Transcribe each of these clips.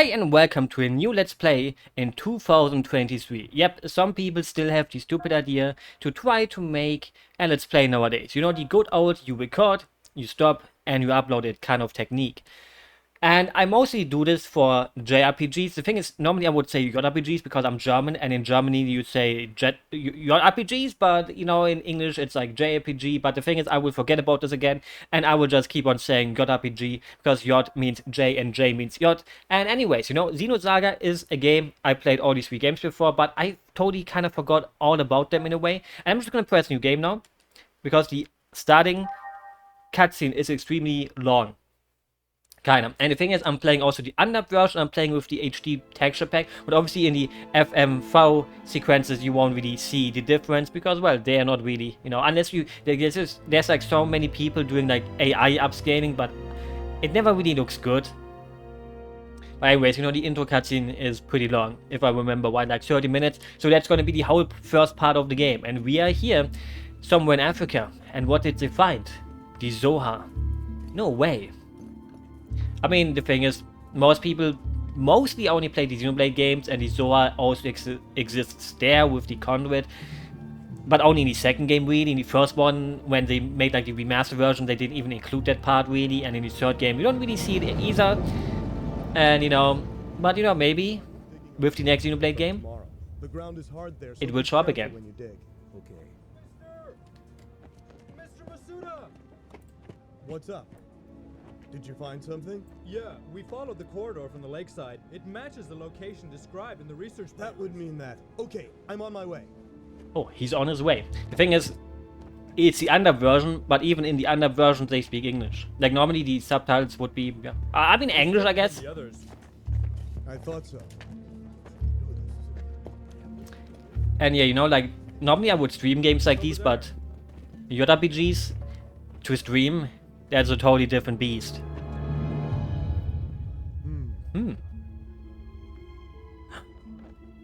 Hey and welcome to a new Let's Play in 2023. Yep, some people still have the stupid idea to try to make a Let's Play nowadays. You know, the good old you record, you stop, and you upload it kind of technique. And I mostly do this for JRPGs. The thing is, normally I would say JRPGs because I'm German, and in Germany you say JRPGs, but you know, in English it's like JRPG. But the thing is, I will forget about this again, and I will just keep on saying JRPG because J means J and J means J. And anyways, you know, Xenosaga is a game I played all these 3 games before, but I totally kind of forgot all about them in a way. And I'm just gonna press new game now because the starting cutscene is extremely long. Kind of. And the thing is, I'm playing also the undubbed version. I'm playing with the HD texture pack, but obviously in the FMV sequences you won't really see the difference because, well, they are not really, you know, unless you there's like so many people doing like AI upscaling, but it never really looks good. But anyways, you know, the intro cutscene is pretty long, if I remember right, like 30 minutes. So that's gonna be the whole first part of the game, and we are here somewhere in Africa. And what did they find? The Zoha. No way. I mean, the thing is, most people mostly only play the Xenoblade games, and the Zoa also exists there with the Conduit, but only in the second game really. In the first one, when they made like the remaster version, they didn't even include that part really, and in the third game, you don't really see it either. And you know, but you know, maybe with the next Xenoblade game, it will show up again. What's up? Did you find something? Yeah, we followed the corridor from the lakeside. It matches the location described in the research papers. That would mean that. Okay, I'm on my way. Oh, he's on his way. The thing is, it's the undubbed version, but even in the undubbed version they speak English. Like normally the subtitles would be, yeah, I mean English, I guess. The others. I thought so. And yeah, you know, like normally I would stream games like these, but JRPGs to stream, that's a totally different beast.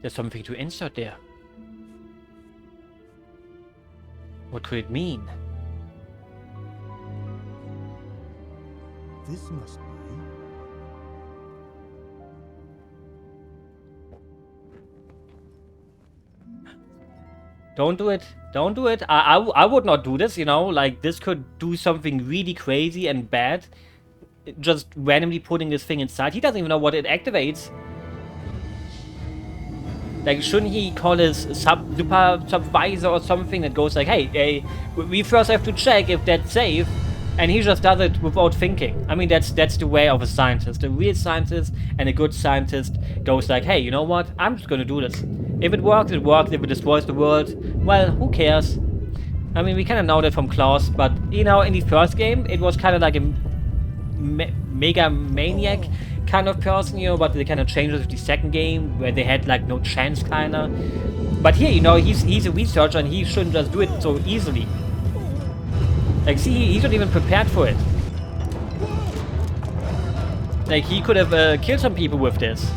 There's something to insert there. What could it mean? This must be. Don't do it. Don't do it. I would not do this, you know. Like, this could do something really crazy and bad. Just randomly putting this thing inside. He doesn't even know what it activates. Like, shouldn't he call his super supervisor or something that goes like, hey, we first have to check if that's safe. And he just does it without thinking. I mean, that's the way of a scientist. A real scientist and a good scientist goes like, hey, you know what? I'm just gonna do this. If it works, it works. If it destroys the world, well, who cares? I mean, we kind of know that from Klaus, but, you know, in the first game, it was kind of like a mega maniac kind of person, you know, but they kind of changed it with the second game, where they had, like, no chance, kind of. But here, you know, he's a researcher, and he shouldn't just do it so easily. Like, see, he's not even prepared for it. Like, he could have killed some people with this.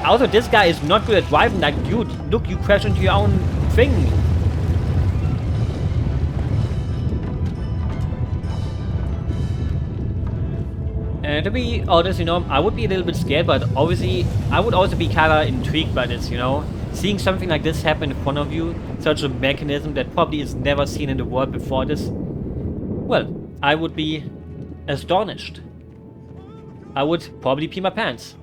Also, this guy is not good at driving. Like, dude, look, you crashed into your own thing. And to be honest, you know, I would be a little bit scared, but obviously, I would also be kind of intrigued by this, you know? Seeing something like this happen in front of you, such a mechanism that probably is never seen in the world before this, well, I would be astonished. I would probably pee my pants.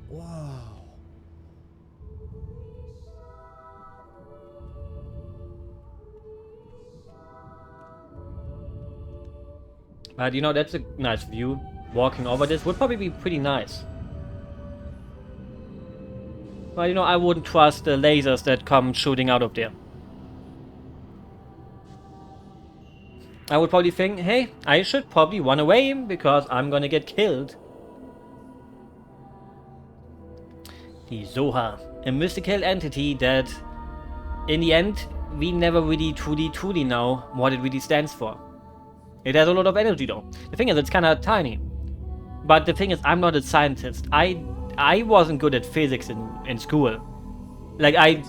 Wow. But you know, that's a nice view. Walking over this would probably be pretty nice. But you know, I wouldn't trust the lasers that come shooting out of there. I would probably think, hey, I should probably run away because I'm gonna get killed. The Zoha, a mystical entity that, in the end, we never really truly know what it really stands for. It has a lot of energy though. The thing is, it's kind of tiny. But the thing is, I'm not a scientist. I wasn't good at physics in school. Like, I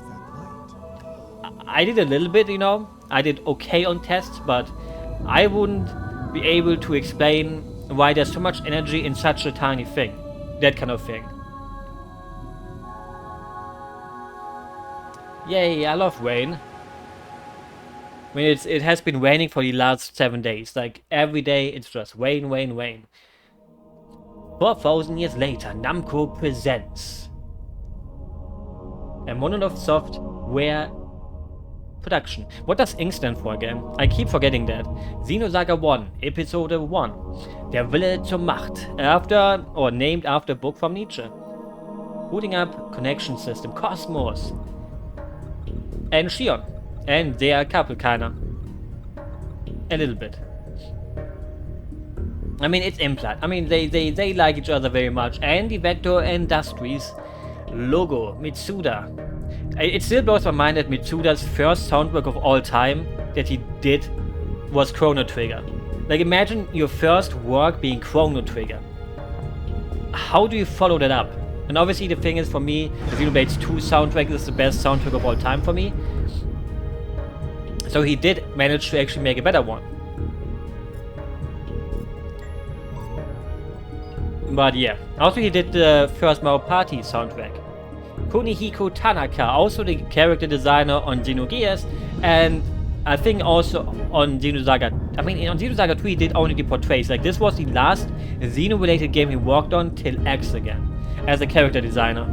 did a little bit, you know. I did okay on tests, but I wouldn't be able to explain why there's so much energy in such a tiny thing. That kind of thing. Yay, I love rain. I mean, it has been raining for the last 7 days. Like, every day it's just rain, rain, rain. 4,000 years later, Namco presents a Monolith Software production. What does Ink stand for again? I keep forgetting that. Xenosaga 1, Episode 1. Der Wille zur Macht. After, or named after a book from Nietzsche. Booting up connection system. Kos-mos. And Shion. And they are a couple, kinda. A little bit. I mean, it's implied. I mean, they like each other very much. And the Vector Industries logo, Mitsuda. It still blows my mind that Mitsuda's first soundtrack of all time that he did was Chrono Trigger. Like, imagine your first work being Chrono Trigger. How do you follow that up? And obviously the thing is, for me, the Xenoblade 2 soundtrack is the best soundtrack of all time for me. So he did manage to actually make a better one. But yeah, also he did the first Mario Party soundtrack. Kunihiko Tanaka, also the character designer on Xenogears, and I think also on Xenosaga. I mean, on Xenosaga 3 he did only the portraits. Like, this was the last Xeno-related game he worked on till X again, as a character designer.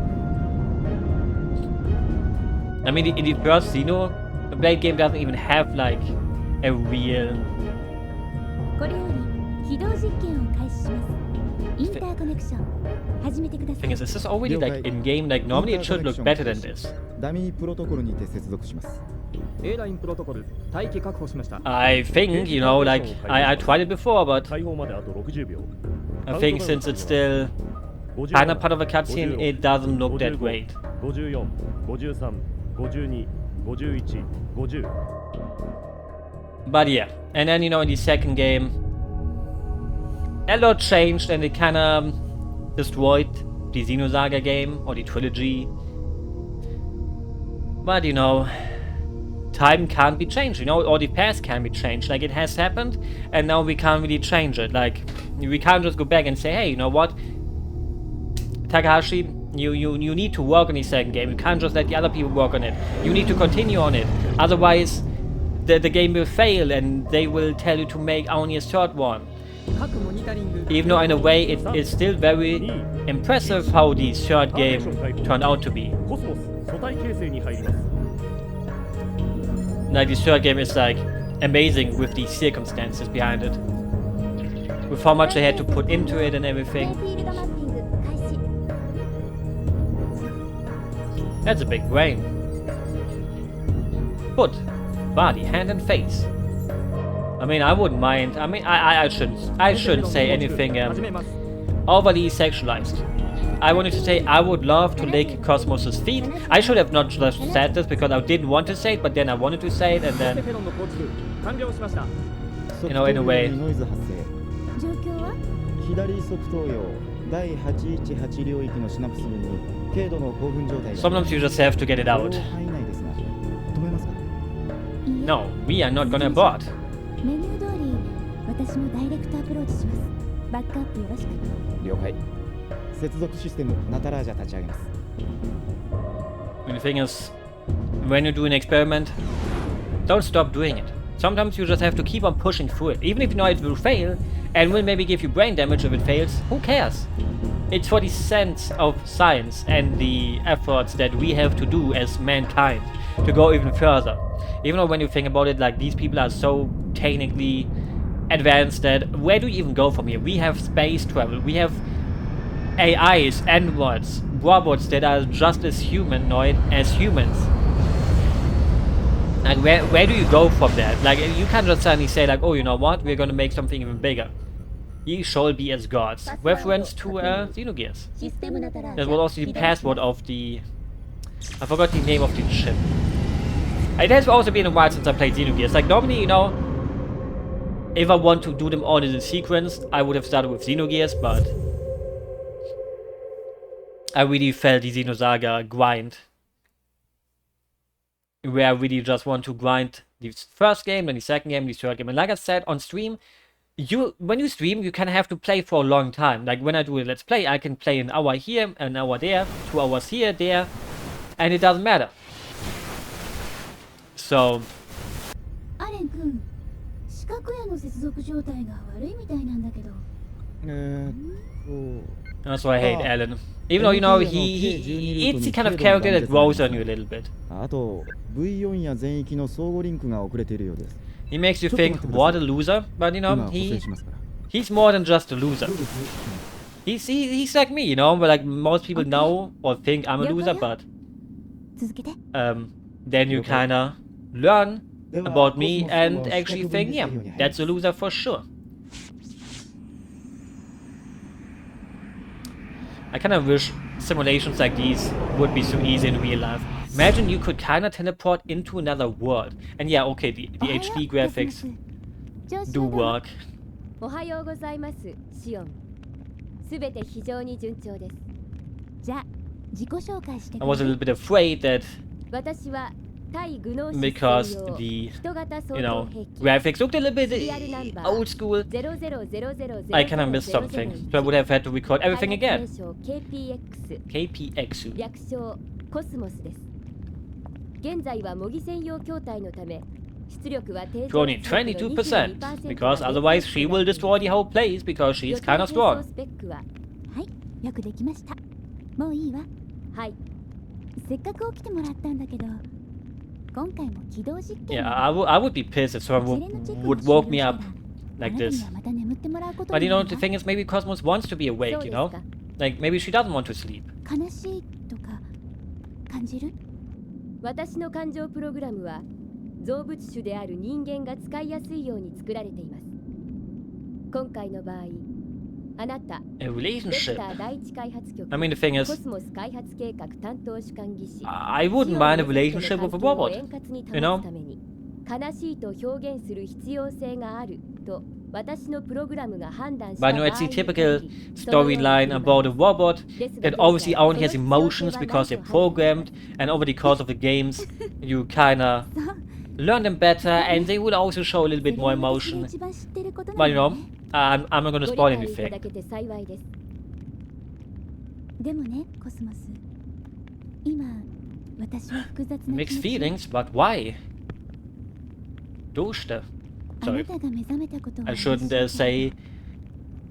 I mean, in the first Xenoblade game doesn't even have like a real thing. Is this already like in game? Like, normally it should look better than this. I think, you know, like, I tried it before, but I think since it's still kinda part of a cutscene, it doesn't look that great. But yeah, and then, you know, in the second game, a lot changed and it kinda destroyed the Xenosaga game, or the trilogy. But, you know, time can't be changed, you know, or the past can be changed. Like, it has happened, and now we can't really change it. Like, we can't just go back and say, hey, you know what, Takahashi, you need to work on the second game. You can't just let the other people work on it. You need to continue on it. Otherwise, the game will fail, and they will tell you to make only a third one. Even though in a way it is still very impressive how the third game turned out to be. Like, the third game is like amazing with the circumstances behind it. With how much they had to put into it and everything. That's a big brain. Foot, body, hand and face. I mean, I wouldn't mind. I mean, I shouldn't say anything overly sexualized. I wanted to say I would love to lick Kos-mos' feet. I should have not just said this because I didn't want to say it, but then I wanted to say it, and then, you know, in a way. Sometimes you just have to get it out. No, we are not gonna abort. And the thing is, when you do an experiment, don't stop doing it. Sometimes you just have to keep on pushing through it. Even if you know it will fail, and will maybe give you brain damage if it fails, who cares? It's for the sense of science and the efforts that we have to do as mankind to go even further. Even though when you think about it, like, these people are so technically advanced that where do you even go from here? We have space travel, we have AIs, androids, robots that are just as humanoid as humans. And where do you go from that? Like, you can't just suddenly say like, oh, you know what, we're gonna make something even bigger. Ye shall be as gods. Reference to Xenogears. That was also the password of the... I forgot the name of the ship. It has also been a while since I played Xenogears. Like, normally, you know, if I want to do them all in a sequence, I would have started with Xenogears, but I really felt the Xenosaga grind, where I really just want to grind the first game, then the second game, the third game. And like I said on stream, when you stream, you kind of have to play for a long time. Like when I do a let's play, I can play an hour here, an hour there, 2 hours here, there, and it doesn't matter. So アレン君、四角屋の接続状態が悪いみたいなんだけど。that's why I hate Alan. Even though, you know, it's the kind of character that grows on you a little bit. あと V4 や全域の相互リンクが遅れているようです。 He makes you think, what a loser, but you know, 今補正しますから。 he's more than just a loser. He's like me, you know, but like most people know or think I'm a loser, but 続けて。 then you kinda learn about me and actually think, yeah, that's a loser for sure. I kinda wish simulations like these would be so easy in real life. Imagine you could kinda teleport into another world. And yeah, okay, the HD graphics do work. おはようございます、シオン。すべて非常に順調です。じゃあ自己紹介してく I れ was a る little bit afraid that 私は対グノーシス because 専用 the 人型装 you 甲 know 兵器 graphics looked a little bit シリアルナンバー old school. 0000000001 I kinda missed something, so I would have had to record everything 開 again. 発名称 KPX KPX. 略称コスモスです。現在は模擬専用筐体のため出力は低 To only 22%, because otherwise she will destroy the whole place because she's kind of strong. スペックははいよくできましたもういいわはいせっかく起きてもらったんだけど今回も起動実験 Yeah, I would be pissed if someone would woke me up like this. あなたにはまた眠ってもらうこと But に you な know, る the わ thing is, maybe Cosmos wants to be そ awake, う you です know? か Like, maybe she doesn't want to sleep. 悲しいとか感じる私の感情プログラムは造物種である人間が使いやすいように作られています。今回の場合、あなた A ベク relationship. ター第一開発局 I mean, the thing コ is, スモス開発計画担当主管技師 I wouldn't mind a relationship with a robot. 円滑に you 保 know? つために悲しいと表現する必要性があると私のプログラムが判断した But 場 you 合 know, it's the に typical 限りそのように storyline 振る舞い about a robot ですが that obviously 現在 only has その必要 emotions 性は because ない they're と判断 programmed, and over the course of the games, you kinda そう learn them better, and they will also show a little それ bit が more 私が emotion. 一番知ってることな But you の know, ね I'm not gonna ご理 spoil 解いただ anything. けて幸いです。でもねコスモス今私は複雑な Mixed 気持ち feelings, but why? どうして? あな Sorry, たが目覚めたことは I shouldn't 嬉しいけ say ど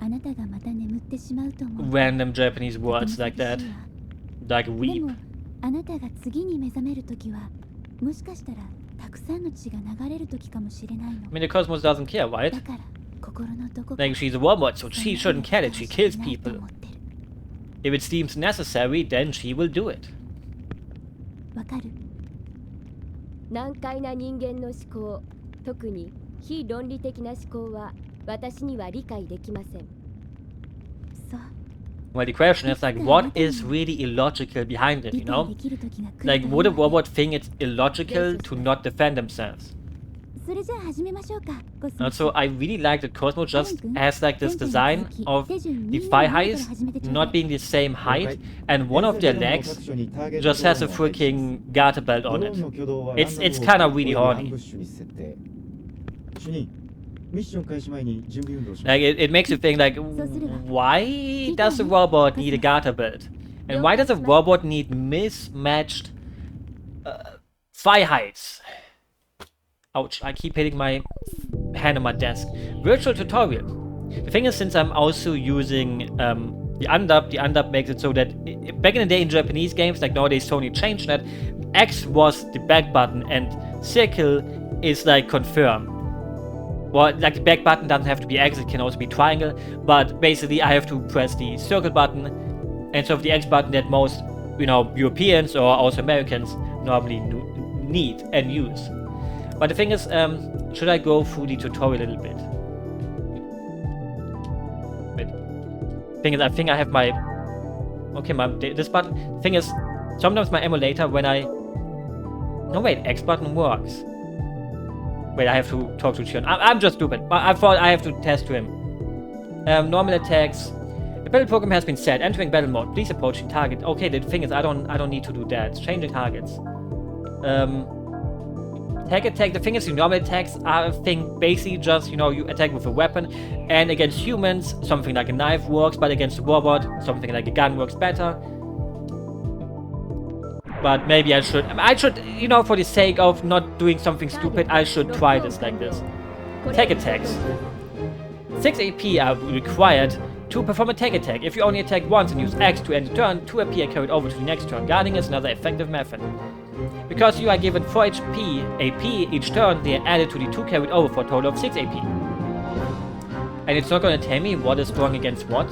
あなたがまた眠ってしまうと思う random Japanese とても words like 寂 that, しいわ like で weep. もあなたが次に目覚めるときはもしかしたらたくさんの血が流れるときかもしれないの I mean, the Cosmos doesn't care, だ right? から心のどこか Like, she's a robot, so そん she な shouldn't care that she か kills もしれないと people. 思ってる If it seems necessary, then she will do it. わかる難解な人間の思考、特に非論理的な思考は私には理解できません。そう Well, the question is, like, what is really illogical behind it, 理 you 解 know? できるときが来る Like, と would a 思うわ robot think it's illogical to not defend themselves? それじゃあ始めましょうかコスモ Also, I really like that Cosmo just has like this design of the thigh heights not being the same height, and one of their legs just has a freaking Garterbelt on it. It's kind of really horny. 主任ミッション開始前に準備運動します Like, it makes you think, like, why does a robot need a Garterbelt? And why does a robot need mismatched thigh heights? Ouch, I keep hitting my hand on my desk. Virtual tutorial. The thing is, since I'm also using the UNDUB makes it so that back in the day in Japanese games, like nowadays Sony changed that, X was the back button and circle is like confirm. Well, like the back button doesn't have to be X, it can also be triangle, but basically I have to press the circle button instead of the X button that most, you know, Europeans or also Americans normally need and use. But the thing is, should I go through the tutorial a little bit? Wait. Thing is, I think I have my... Okay, this button... Thing is, sometimes my emulator, when I... No, wait, X button works. Wait, I have to talk to Chion. I'm just stupid. I thought I have to test to him. Normal attacks. The battle program has been set. Entering battle mode. Please approach the target. Okay, the thing is, I don't need to do that. Changing targets. tag attack. The thing is, normal attacks are, I think, basically just, you attack with a weapon. And against humans, something like a knife works, but against a robot, something like a gun works better. But maybe I should, for the sake of not doing something stupid, I should try this like this. Tag attacks. 6 AP are required to perform a tag attack. If you only attack once and use X to end the turn, 2 AP are carried over to the next turn. Guarding is another effective method. Because you are given 4 AP each turn, they are added to the 2 carried over for a total of 6 AP. And it's not gonna tell me what is strong against what?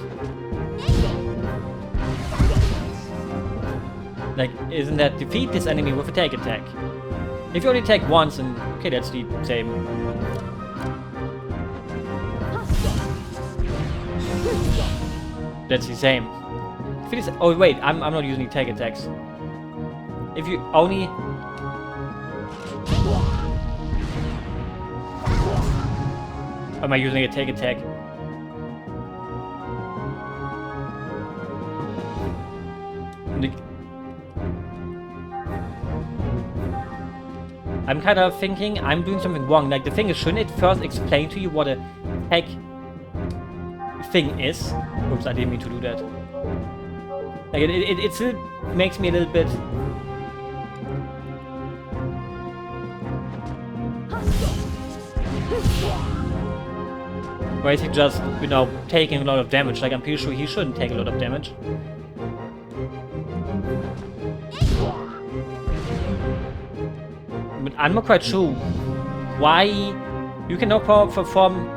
Like, isn't that defeat this enemy with a tag attack? If you only attack once, and okay, that's the same. That's the same. If it is, oh wait, I'm not using the tag attacks. If you only... Am I using a tag attack? I'm kind of thinking I'm doing something wrong. Like, the thing is, shouldn't it first explain to you what a tag thing is? Oops, I didn't mean to do that. Like, it still makes me a little bit... Or is he just, taking a lot of damage? Like, I'm pretty sure he shouldn't take a lot of damage. But I'm not quite sure why you cannot perform...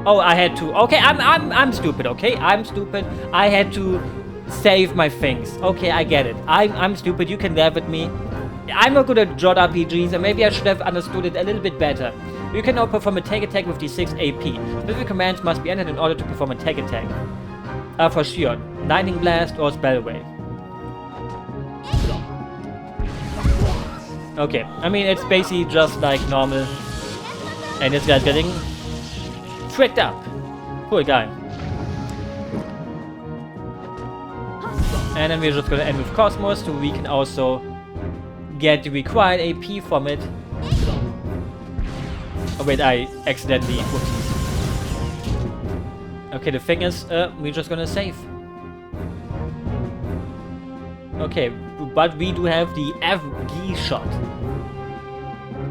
Oh, I had to... Okay, I'm stupid, okay? I'm stupid. I had to save my things. Okay, I get it. I'm stupid. You can laugh at me. I'm not good at JRPGs, and maybe I should have understood it a little bit better. You can now perform a tag attack with the 6 AP. Specific commands must be entered in order to perform a tag attack. For sure. Lightning Blast or Spell Wave. Okay, I mean, it's basically just like normal. And this guy's getting tricked up. Cool guy. And then we're just gonna end with Kos-mos, so we can also get the required AP from it. Oh wait, I accidentally... Whoopsies. Okay, the thing is, we're just gonna save. Okay, but we do have the FG shot.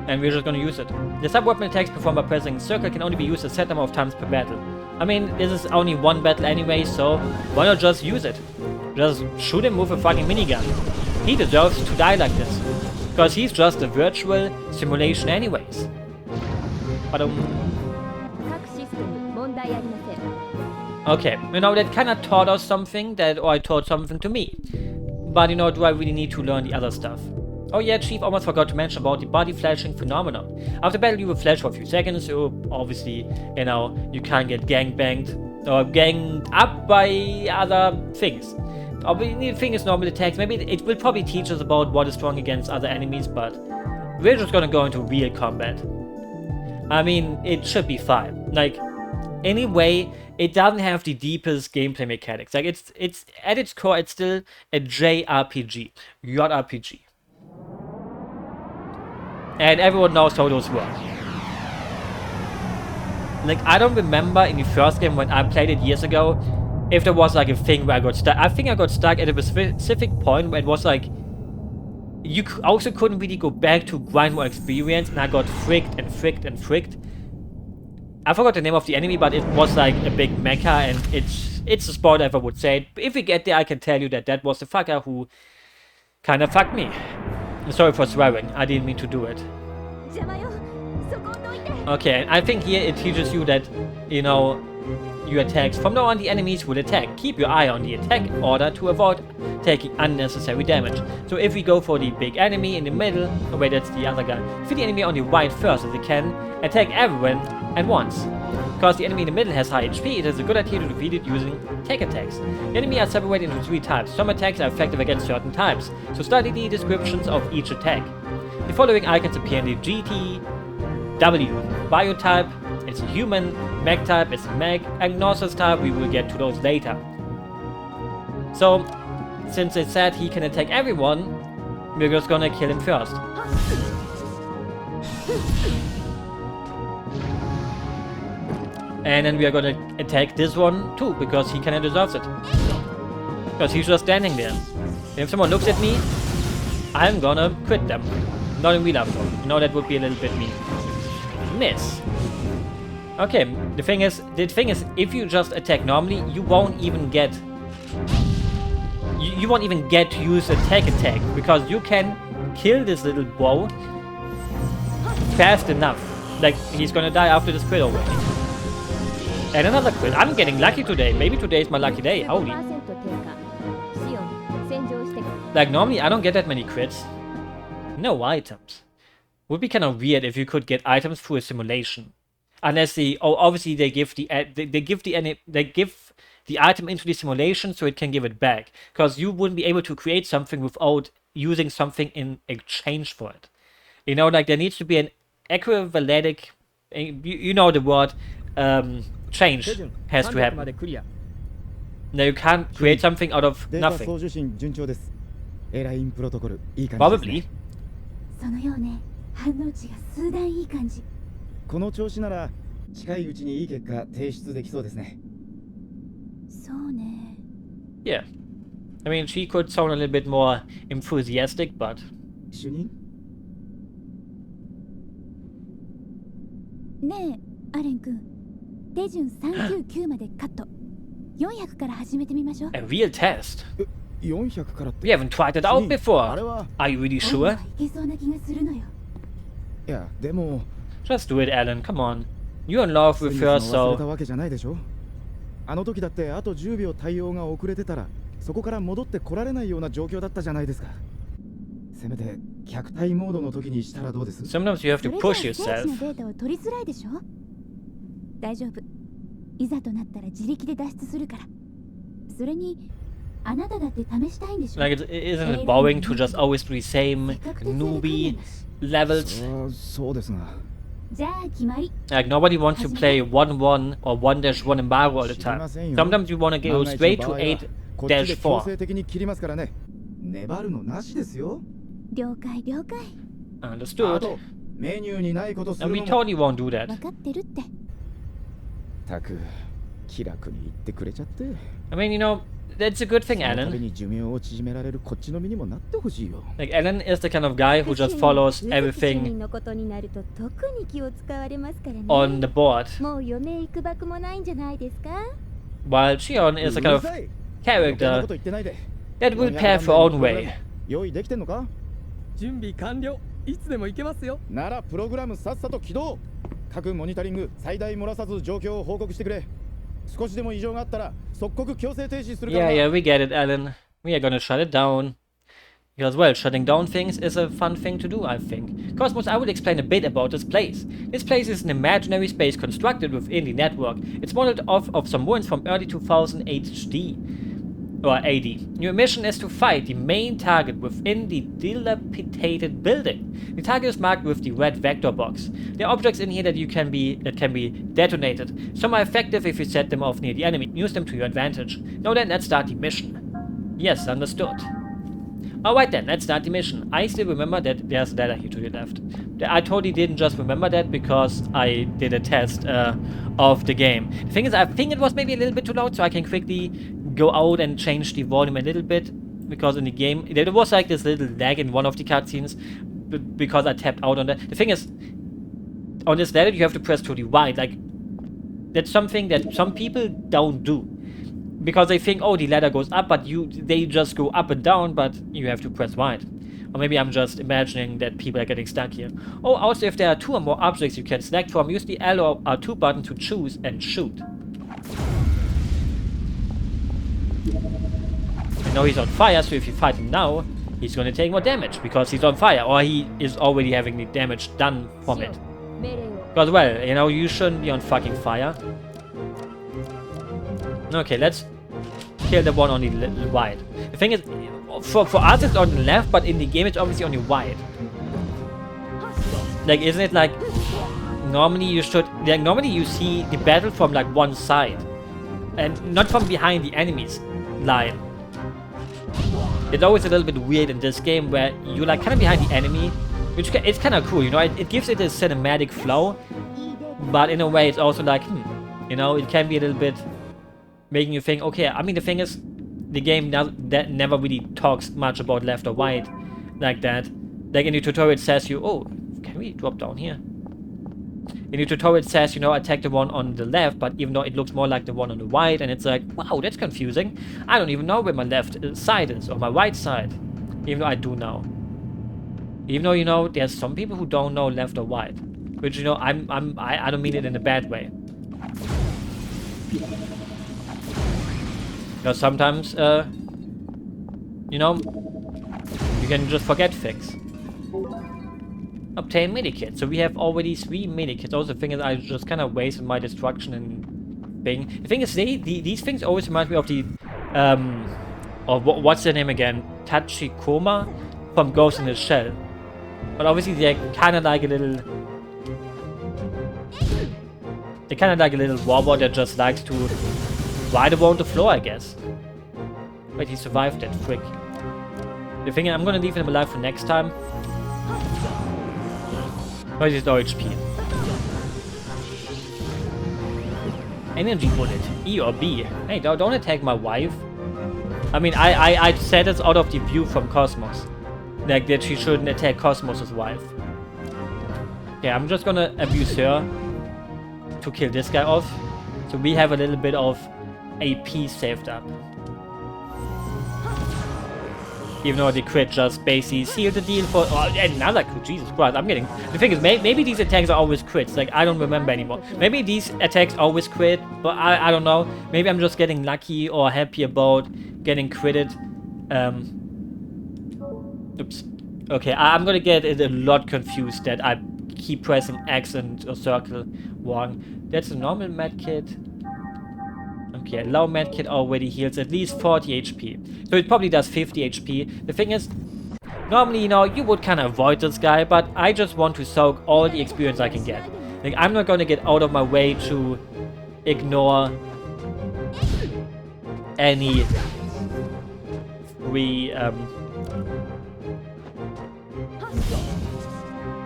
And we're just gonna use it. The sub-weapon attacks performed by pressing circle can only be used a set number of times per battle. I mean, this is only one battle anyway, so why not just use it? Just shoot him with a fucking minigun. He deserves to die like this. Because he's just a virtual simulation anyways. But okay, that kinda taught us something, or it taught something to me. But do I really need to learn the other stuff? Oh yeah, Chief almost forgot to mention about the body flashing phenomenon. After battle you will flash for a few seconds, so obviously, you can't get gangbanged or ganged up by other things. The thing is normal attacks. Maybe it will probably teach us about what is strong against other enemies, but we're just gonna go into real combat. I mean, it should be fine. Like, anyway, it doesn't have the deepest gameplay mechanics. Like, it's at its core, it's still a JRPG. And everyone knows how those work. Like, I don't remember in the first game when I played it years ago, if there was like a thing where I got stuck. I think I got stuck at a specific point where it was like, you also couldn't really go back to grind more experience, and I got fricked. I forgot the name of the enemy, but it was like a big mecha, and it's a spoiler if I would say it. If we get there, I can tell you that was the fucker who kinda fucked me. Sorry for swearing, I didn't mean to do it. Okay, I think here it teaches you that, your attacks. From now on, the enemies will attack. Keep your eye on the attack order to avoid taking unnecessary damage. So if we go for the big enemy in the middle, oh wait, that's the other guy. Feed the enemy on the right first, as they can attack everyone at once. Because the enemy in the middle has high HP, it is a good idea to defeat it using tag attacks. The enemy are separated into 3 types. Some attacks are effective against certain types, so study the descriptions of each attack. The following icons appear in the GTW. Biotype, it's a human. Mech type is mech, and Gnosis type, we will get to those later. So, since it said he can attack everyone, we're just gonna kill him first. And then we are gonna attack this one too, because he kinda deserves it. Because he's just standing there. If someone looks at me, I'm gonna quit them. Not in real life though. You know, that would be a little bit mean. Miss. Okay, the thing is, if you just attack normally, you won't even get... You won't even get to use attack, because you can kill this little bow fast enough. Like, he's gonna die after this crit already. And another crit. I'm getting lucky today. Maybe today is my lucky day. Holy. Like, normally I don't get that many crits. No items. Would be kind of weird if you could get items through a simulation. Unless obviously they give the item into the simulation so it can give it back. Because you wouldn't be able to create something without using something in exchange for it. You know, like there needs to be an equivalent, you know the word, change has to happen. Now you can't create something out of データ nothing. 送受信順調です。エラインプロトコルいい感じです、ね。 Probably. そのようね。反応値が数段いい感じ。この調子なら近いうちにいい結果提出できそうですね。そうね。 Yeah. I mean, she could sound a little bit more enthusiastic, but... 主任ねえ、アレン君。手順399までカット。400から始めてみましょう。 A real test? 400からって We haven't tried it out あれ before. は Are you really 今 sure? はいけそうな気がするのよ。いやでも Just do it, Alan. Come on. You're in love with 先 her, 日の忘れた so... わけじゃないでしょ。あの時だってあと10秒対応が遅れてたらそこから戻ってこられないような状況だったじゃないですか。せめて客体モードの時にしたらどうです？ Sometimes you have そ to れ push じゃあ yourself. 戦士のデータを取りづらいでしょ。大丈夫。いざとなったら自力で脱出するから。それにあなただって試したいんでしょ。 Like, isn't it boring to just always do the same newbie levels? そうですが。じゃあ決まり。 Like, nobody wants to play 1-1 or 1-1 embargo all the time. Sometimes you want to go straight to こっちで強制 8-4. 的に切りますからね。粘るのなしですよ。了解了解。あ Understood. とメニューにないことす And る we のも totally won't do that. 分かってるって。たく気楽に言ってくれちゃって。 I mean, you know, that's a good thing, その度 Alan. に寿命を縮められるこっちの身にもなってほしいよ。 Like, Alan is the kind of guy who just follows everything のことになると特に気を使われますからね。 on the board, もう余命いくばくもないんじゃないですか。 while Shion is a kind う of るさい。余計な character こと言ってないで。 that will pave her own way. 用意できてんのか？準備完了。いつでも行けますよ。ならプログラムさっさと起動。各モニタリング最大漏らさず状況を報告してくれ。少しでも異常があったら即刻強制停止するから Yeah, な。 yeah, we get it, Alan. We are gonna shut it down. Because, well, shutting down things is a fun thing to do, I think. Kos-mos, I will explain a bit about this place. This place is an imaginary space constructed within the network. It's modeled off of some ruins from early 2000 HD. Or AD. Your mission is to fight the main target within the dilapidated building. The target is marked with the red vector box. There are objects in here that can be detonated. Some are effective if you set them off near the enemy. Use them to your advantage. Now then, let's start the mission. Yes, understood. Alright then, let's start the mission. I still remember that there's a ladder here to the left. I totally didn't just remember that because I did a test of the game. The thing is, I think it was maybe a little bit too loud, so I can quickly go out and change the volume a little bit. Because in the game, there was like this little lag in one of the cutscenes because I tapped out on that. The thing is, on this ladder you have to press to the right. Like, that's something that some people don't do. Because they think, oh, the ladder goes up, but they just go up and down, but you have to press right. Or maybe I'm just imagining that people are getting stuck here. Oh, also, if there are 2 or more objects you can select from, use the L or R2 button to choose and shoot. And now he's on fire, so if you fight him now, he's gonna take more damage, because he's on fire, or he is already having the damage done from it. 命令を。 Because, well, you know, you shouldn't be on fucking fire. Okay, let's kill the one on the right. The thing is, for us it's on the left, but in the game it's obviously on the right. Like, isn't it like, normally you should, like, normally you see the battle from like one side, and not from behind the enemy's line. It's always a little bit weird in this game where you're like kind of behind the enemy, Which it's kind of cool, you know, it gives it a cinematic flow, but in a way it's also like, you know, it can be a little bit making you think, okay, I mean, the thing is, the game that never really talks much about left or right like that. Like in the tutorial it says you, oh, can we drop down here? In the tutorial it says, you know, attack the one on the left, but even though it looks more like the one on the right, and it's like, wow, that's confusing. I don't even know where my left side is, or my right side. Even though I do know. Even though, you know, there's some people who don't know left or right. Which, you know, I don't mean it in a bad way. Because sometimes, you know, you can just forget things. Obtain medikit. So we have already 3 medikits. Also, the thing is, I just kind of wasted my destruction and thing. The thing is, these things always remind me of the, or what's their name again? Tachikoma from Ghost in the Shell. But obviously, they're kind of like a little. They're kind of like a little robot that just likes to ride around the floor, I guess. Wait, he survived that frick. The thing is, I'm gonna leave him alive for next time. Where's his HP? Energy bullet, E or B. Hey, don't attack my wife. I mean, I said it's out of the view from Kos-mos. Like that she shouldn't attack Kos-mos' wife. Yeah, I'm just gonna abuse her to kill this guy off. So we have a little bit of AP saved up. Even though the crit just basically sealed the deal for another crit. Jesus Christ, I'm getting. The thing is, maybe these attacks are always crits. Like, I don't remember anymore. Maybe these attacks always crit, but I don't know. Maybe I'm just getting lucky or happy about getting critted. Oops. Okay, I'm gonna get it a lot confused that I keep pressing X and or circle wrong. That's a normal medkit. Okay, a low medkit already heals at least 40 HP. So it probably does 50 HP. The thing is, normally, you know, you would kind of avoid this guy, but I just want to soak all the experience I can get. Like, I'm not gonna get out of my way to ignore any free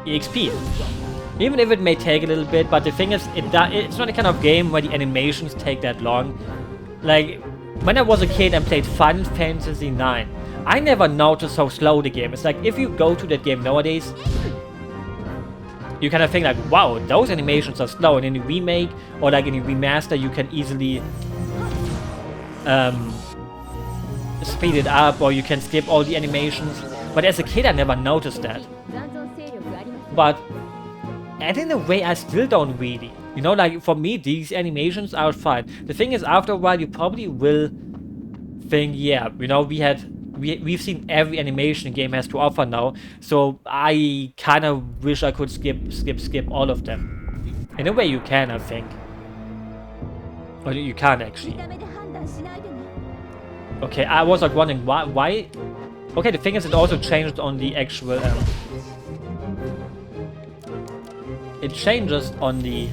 EXP. Even if it may take a little bit, but the thing is, it's not the kind of game where the animations take that long. Like, when I was a kid and played Final Fantasy IX, I never noticed how slow the game is. Like, if you go to that game nowadays, you kind of think like, wow, those animations are slow. And in the remake, or like in the remaster, you can easily speed it up, or you can skip all the animations. But as a kid, I never noticed that. But and in a way, I still don't really. You know, like, for me, these animations are fine. The thing is, after a while, you probably will think, yeah, you know, we've seen every animation the game has to offer now, so I kind of wish I could skip all of them. In a way, you can, I think. Or you can't, actually. Okay, I was like wondering, why? Okay, the thing is, it also changed on the actual, it changes on the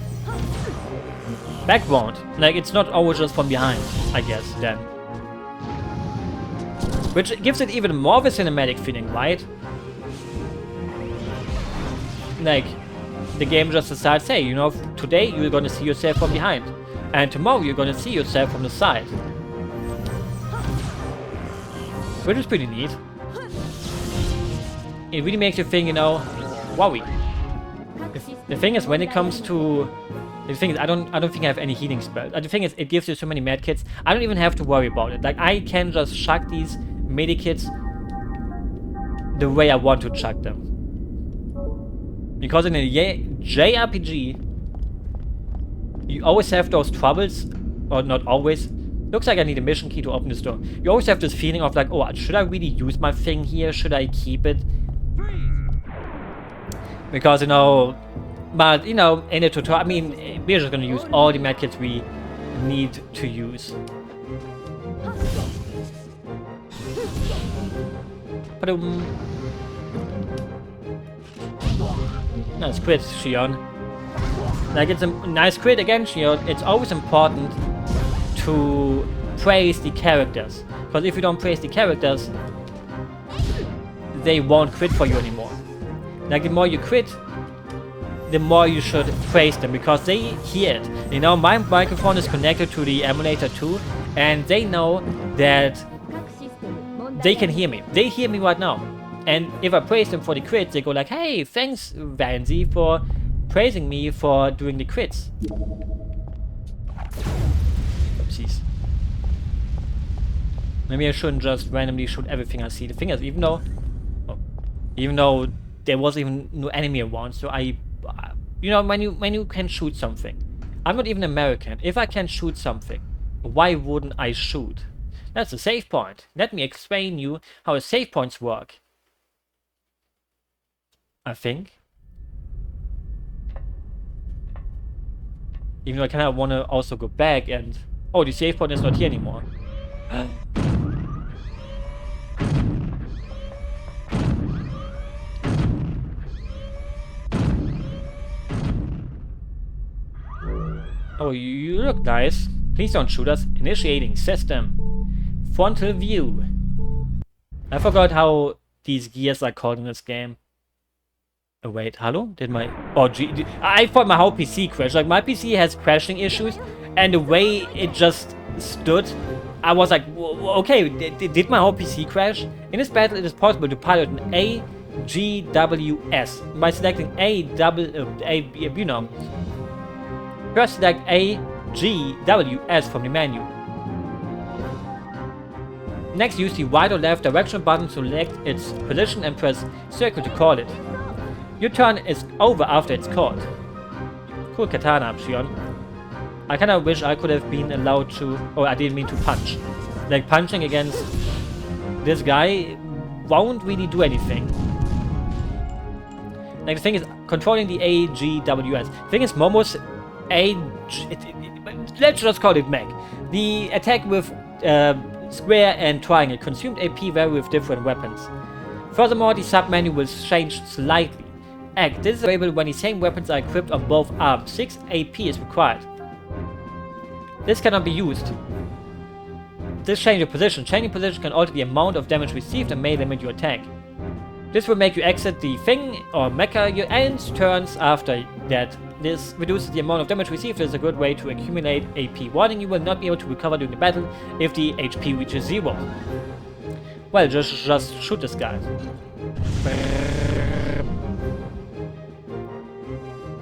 background. Like, it's not always just from behind, I guess, then. Which gives it even more of a cinematic feeling, right? Like, the game just decides, hey, you know, today you're gonna see yourself from behind. And tomorrow you're gonna see yourself from the side. Which is pretty neat. It really makes you think, you know, wowie. The thing is, when it comes to... The thing is, I don't think I have any healing spells. The thing is, it gives you so many medkits, I don't even have to worry about it. Like, I can just chuck these medikits the way I want to chuck them. Because in a JRPG, you always have those troubles, or not always. Looks like I need a mission key to open this door. You always have this feeling of like, oh, should I really use my thing here? Should I keep it? Because, you know... But, you know, in the tutorial, I mean, we're just gonna use all the medkits we need to use. Nice crit, Shion. Like, it's a nice crit again, Shion. It's always important to praise the characters. Because if you don't praise the characters, they won't crit for you anymore. Like, the more you crit, the more you should praise them, because they hear it. You know, my microphone is connected to the emulator too, and they know that 各システム問題 they can hear me. They hear me right now. And if I praise them for the crits, they go like, hey, thanks, Vanzi, for praising me for doing the crits. Oopsies. Maybe I shouldn't just randomly shoot everything I see. The thing is, even though there was even no enemy around, so I, you know, when you can shoot something, I'm not even American. If I can shoot something, why wouldn't I shoot? That's a save point. Let me explain you how save points work. I think. Even though I kind of want to also go back and... Oh, the save point is not here anymore. Oh, you look nice. Please don't shoot us. Initiating system. Frontal view. I forgot how these gears are called in this game. Oh wait, hello? Did my... Oh gee, I thought my whole PC crashed. Like, my PC has crashing issues, and the way it just stood, I was like, okay, did my whole PC crash? In this battle, it is possible to pilot an AGWS by selecting you know. First select AGWS from the menu. Next, use the right or left direction button to select its position and press circle to call it. Your turn is over after it's called. Cool katana, Shion. I kinda wish I could have been allowed to... Oh, I didn't mean to punch. Like, punching against this guy won't really do anything. Like, the thing is, controlling the AGWS. The thing is, Momo's let's just call it Meg. The attack with square and triangle consumed AP vary with different weapons. Furthermore, the sub-menu will change slightly. Act. This is available when the same weapons are equipped on both arms. 6 AP is required. This cannot be used. This changes position. Changing position can alter the amount of damage received and may limit your attack. This will make you exit the thing or mecha your end turns after that. This reduces the amount of damage received. This is a good way to accumulate AP. Warning, you will not be able to recover during the battle if the HP reaches 0. Well, just shoot this guy.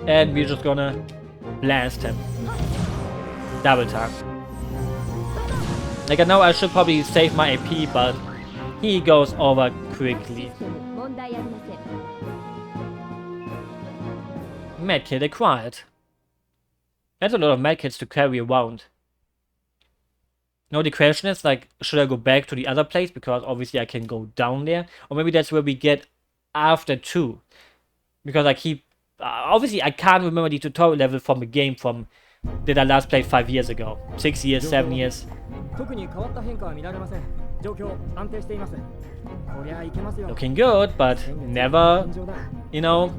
And we're just gonna blast him. Double tap. Like, I know I should probably save my AP, but he goes over quickly. 問題ありません Medkit acquired. That's a lot of medkits to carry around. Now the question is, like, should I go back to the other place? Because obviously I can go down there. Or maybe that's where we get after 2. Because I keep... obviously I can't remember the tutorial level from the game from that I last played 5 years ago. 6 years, 7 years. 特に変わった変化は見られません。状況安定しています。こりゃいけますよ。 Looking good, but never, you know,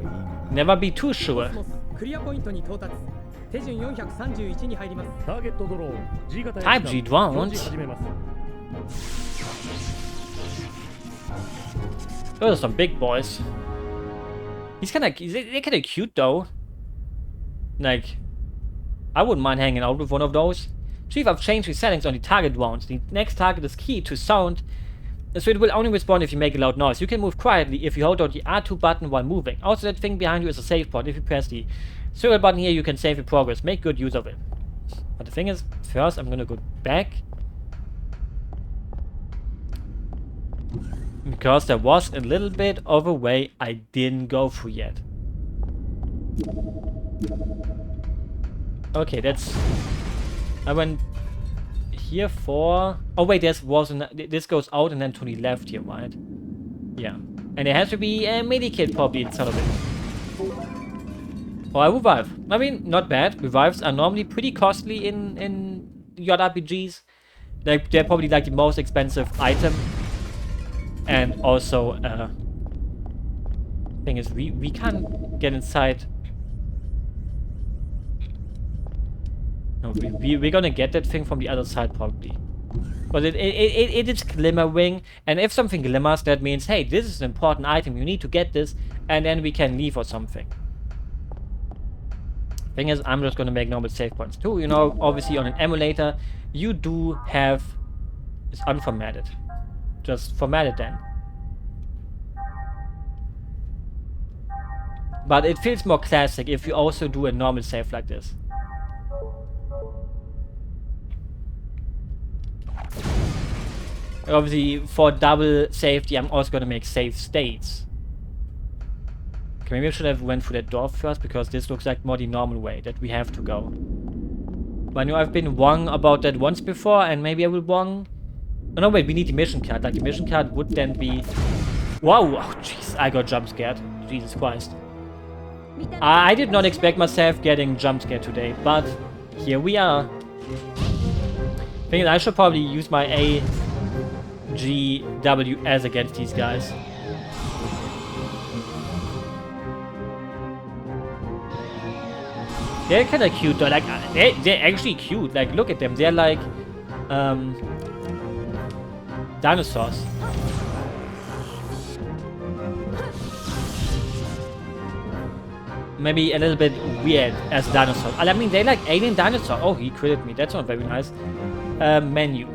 never be too sure. クリアポイントに到達。手順431に入ります。ターゲットドローン G 型 Type G drones. Those are some big boys. They're kinda cute though. Like, I wouldn't mind hanging out with one of those. Chief, I've changed the settings on the target rounds. The next target is key to sound, so it will only respond if you make a loud noise. You can move quietly if you hold down the R2 button while moving. Also, that thing behind you is a save point. If you press the circle button here, you can save your progress. Make good use of it. But the thing is, first I'm gonna go back. Because there was a little bit of a way I didn't go through yet. Okay, that's... I went here for... Oh wait, this goes out and then to the left here, right? Yeah. And there has to be a medikit probably inside of it. Or a revive. I mean, not bad. Revives are normally pretty costly in JRPGs. They're probably like the most expensive item. And also, thing is, we can't get inside. No, we're gonna get that thing from the other side probably. But it is glimmering, and if something glimmers, that means, hey, this is an important item, you need to get this, and then we can leave or something. Thing is, I'm just gonna make normal save points too. You know, obviously on an emulator, you do have... It's unformatted. Just format it then. But it feels more classic if you also do a normal save like this. Obviously, for double safety, I'm also gonna make save states. Okay, maybe I should have went through that door first, because this looks like more the normal way that we have to go. But I know I've been wrong about that once before, and maybe I will wrong... Oh no, wait, we need the mission card. Like, the mission card would then be... Wow! Oh, jeez, I got jump scared. Jesus Christ. I did not expect myself getting jump scared today, but here we are. Thing is, I should probably use my AGWS against these guys. They're kind of cute though, like, they're actually cute. Like, look at them, they're like, dinosaurs. Maybe a little bit weird as dinosaurs. I mean, they're like alien dinosaurs. Oh, he critted me. That's not very nice. Menu.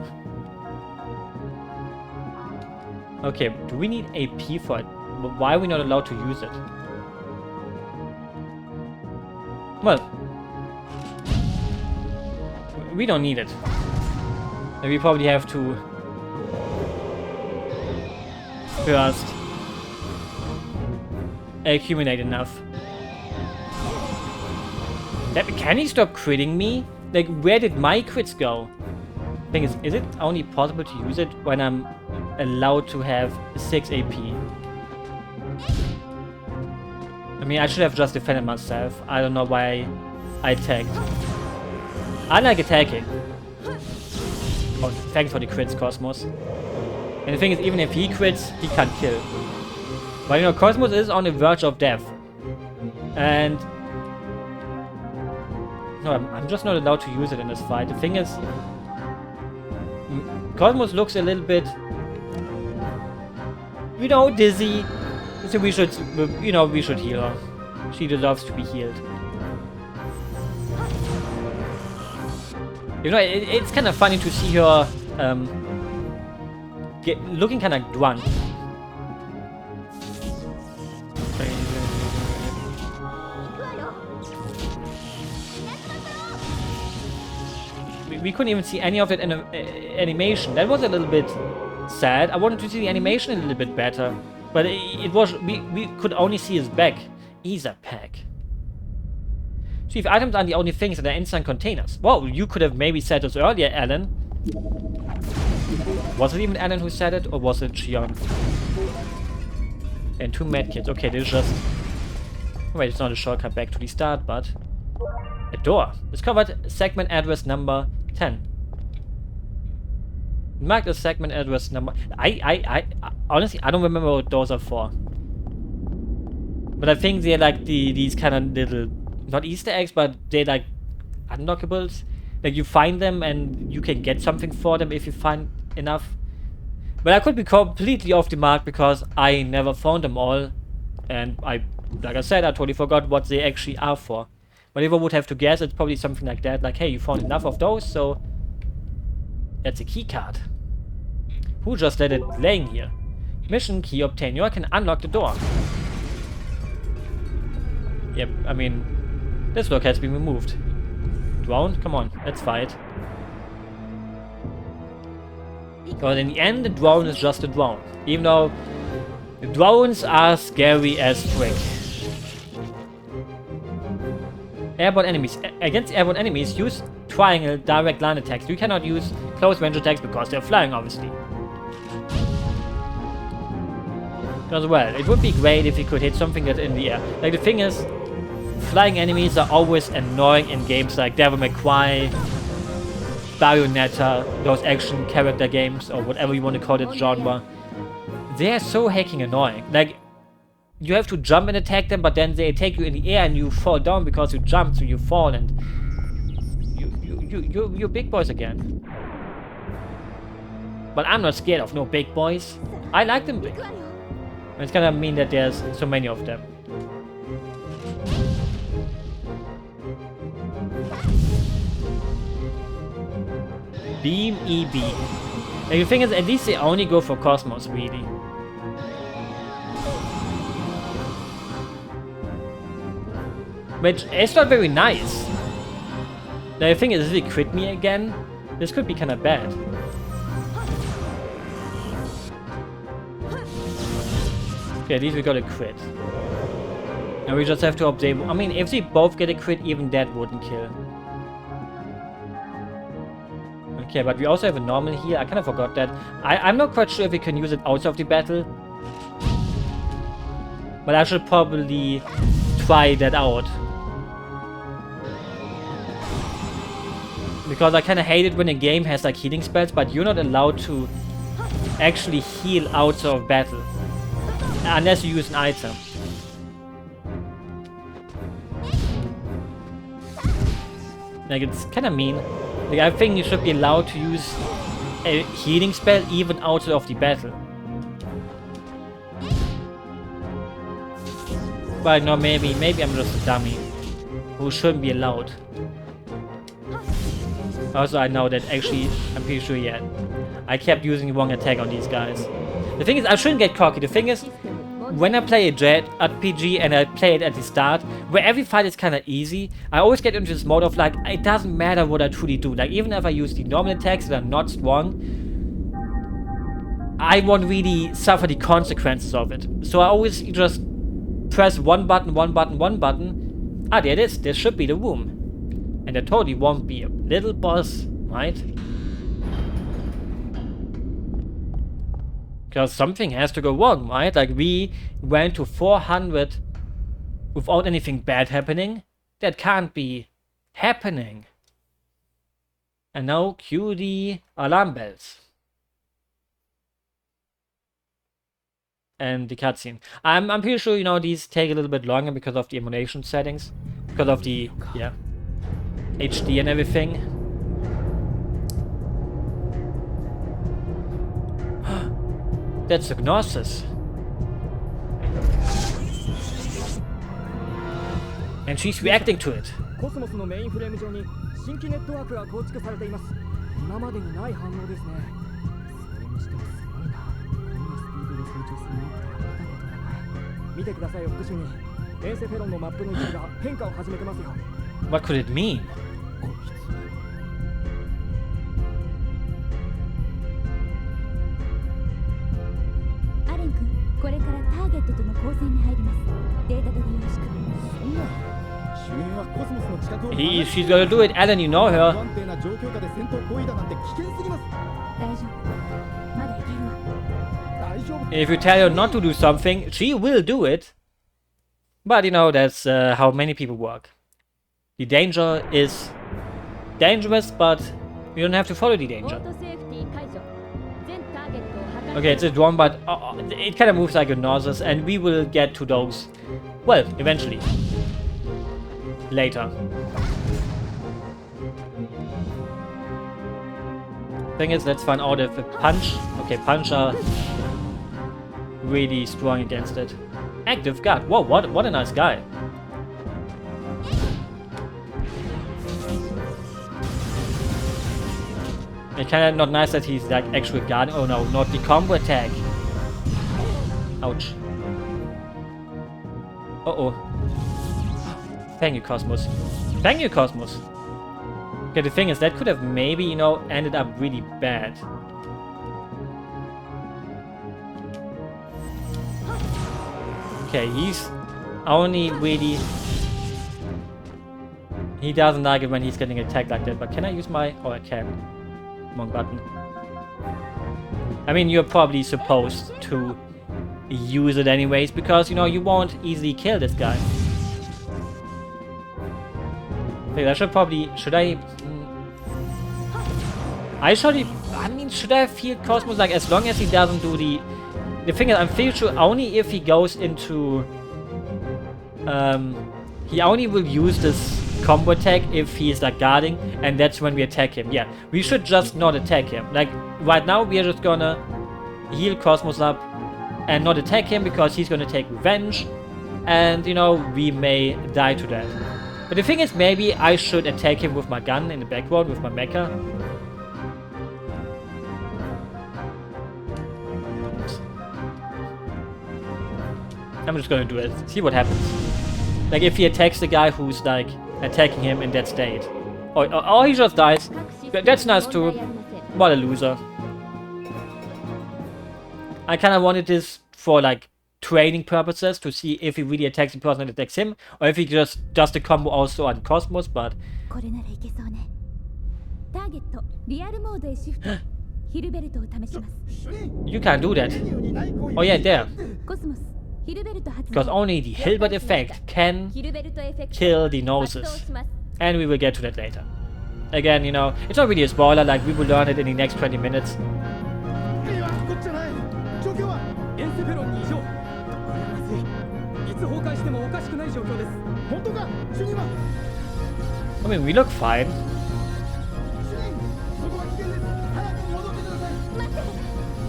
Okay, do we need AP for it? Why are we not allowed to use it? Well, we don't need it. And we probably have to first accumulate enough. Can he stop critting me? Like, where did my crits go? Thing is it only possible to use it when I'm allowed to have 6 AP? I mean, I should have just defended myself. I don't know why I attacked. I like attacking. Oh, thanks for the crits, Kos-mos. And the thing is, even if he crits, he can't kill. But you know, Kos-mos is on the verge of death. And... No, I'm just not allowed to use it in this fight. The thing is... Kos-mos looks a little bit... You know, dizzy. So we should, you know, we should heal her. She deserves to be healed. You know, it's kind of funny to see her looking kind of drunk. We couldn't even see any of it in animation. That was a little bit sad. I wanted to see the animation a little bit better. But it was, we could only see his back. He's a pack. Chief, items are the only things that are inside containers. Well, you could have maybe said this earlier, Alan. Was it even Alan who said it, or was it Xion? And 2 medkits. Okay, this is just... Wait, it's not a shortcut back to the start, but... A door. Discovered segment address number 10. Marked as segment address number... honestly, I don't remember what those are for. But I think they're like these kind of little... Not Easter eggs, but they're like unlockables. Like, you find them and you can get something for them if you find enough. But I could be completely off the mark because I never found them all. And like I said, I totally forgot what they actually are for. But if I would have to guess, it's probably something like that. Like, hey, you found enough of those, so... That's a key card. Who just let it laying here? Mission key obtained. You can unlock the door. Yep, I mean... This block has been removed. Drone? Come on, let's fight. But in the end, the drone is just a drone. Even though... The drones are scary as frick. Airborne enemies. Against airborne enemies, use triangle direct line attacks. You cannot use close range attacks because they're flying, obviously. As well, it would be great if you could hit something that's in the air. Like, the thing is, flying enemies are always annoying in games like Devil May Cry, Bayonetta, those action character games, or whatever you want to call it genre. They're so hecking annoying. Like, you have to jump and attack them, but then they attack you in the air and you fall down because you jumped, so you fall, and you're big boys again. But I'm not scared of no big boys. I like them big. It's gonna mean that there's so many of them. Beam EB. And the thing is, at least they only go for kos-mos, really. Which is not very nice. The thing is, if they crit me again, this could be kind of bad. Okay, at least we got a crit. Now we just have to update. I mean, if they both get a crit, even that wouldn't kill. Okay, but we also have a normal heal. I kind of forgot that. I'm not quite sure if we can use it outside of the battle. But I should probably try that out. Because I kind of hate it when a game has like healing spells, but you're not allowed to actually heal outside of battle. Unless you use an item. Like, it's kind of mean. Like, I think you should be allowed to use a healing spell even outside of the battle. But no, maybe I'm just a dummy who shouldn't be allowed. Also, I know that actually, I'm pretty sure, yeah, I kept using the wrong attack on these guys. The thing is, I shouldn't get cocky. The thing is, when I play a JRPG and I play it at the start, where every fight is kind of easy, I always get into this mode of like, it doesn't matter what I truly do. Like, even if I use the normal attacks that are not strong, I won't really suffer the consequences of it. So I always just press one button. Ah, there it is. This should be the room. And there totally won't be a little boss, right? Because something has to go wrong, right? Like, we went to 400 without anything bad happening. That can't be happening. And now cue the alarm bells. And the cutscene. I'm pretty sure, you know, these take a little bit longer because of the emulation settings. Because of the, yeah, HD and everything. That's Gnosis. And she's reacting to it. kos-mos のメインフレーム上に新規ネットワークが構築されています。今までにない反応ですね。それにしてもすごいな。こんなスピードで成長するのって見たことがない。見てくださいよ、副主任。エンセフェロンのマップの一部が変化を始めてますよ。What could it mean? アレン君、これからターゲットとの交戦に入ります。データ取りよろしく。そんな。主演はコスモスの近くを。She's gonna do it, Alan, you know her. 不安定な状況下で戦闘行為だなんて危険すぎます。大丈夫。まだいけるわ。大丈夫。If you tell her not to do something, she will do it. But you know, that's how many people work. The danger is dangerous, but you don't have to follow the danger. Okay, it's a drone, but it kind of moves like a Gnosis, and we will get to those, well, eventually. Later. Thing is, let's find out if a punch... Okay, punch are really strong against it. Active guard. Whoa, what a nice guy. It's kind of not nice that he's like actual guard. Oh no, not the combo attack. Ouch. Uh-oh. Thank you, kos-mos. Thank you, kos-mos. Okay, the thing is, that could have maybe, you know, ended up really bad. Okay, he's only really... He doesn't like it when he's getting attacked like that, but can I use my... Oh, I can. Wrong button. I mean, you're probably supposed to use it anyways, because, you know, you won't easily kill this guy. Wait, I should probably... Should I... I mean, should I have healed kos-mos, like, as long as he doesn't do the... The thing is, I'm pretty sure only if he goes into... he only will use this combo attack if he's like guarding, and that's when we attack him. Yeah, we should just not attack him. Like right now we are just gonna heal Kos-mos up and not attack him because he's gonna take revenge, and you know, we may die to that. But the thing is, maybe I should attack him with my gun in the background with my mecha. I'm just gonna do it, see what happens. Like if he attacks the guy who's like attacking him in that state. Or he just dies. That's nice too. What a loser. I kinda wanted this for like training purposes to see if he really attacks the person that attacks him, or if he just does the combo also on Kos-mos, but これならいけそうね。ターゲットリアルモードへシフト。ヒルベルトを試します。 you can't do that. Oh yeah, there. コスモス、ヒルベルト発 Because 動。 only the Hilbert effect can ヒルベルトエフェクト kill the 発動 noses. します。 And we will get to that later. Again, you know, it's not really a spoiler, like we will learn it in the next 20 minutes. いやこっちじゃない。状況はエンセフェロンに異常。これはまずい。いつ崩壊してもおかしくない状況です。本当か。主任は I mean, we look fine. 主任そこは危険です。早く戻ってください。待って、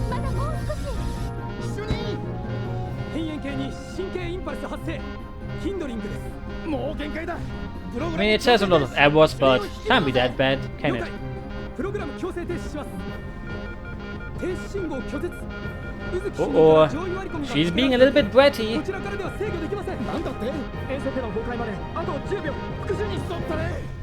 まだもう少し。主任辺縁系に神経インパルス発生。ヒンドリングです。もう限界だ。プログ I ラ mean, ム it says a lot of errors, but can't be that bad, can 了 it? 解。プログラム強制停止します。停止信号拒絶。渦木信号から上位割り込みが She's being a little bit こ bratty. ちらからでは制御できません。なんだってエンセフェロン崩壊まであと10秒。復習にそったね。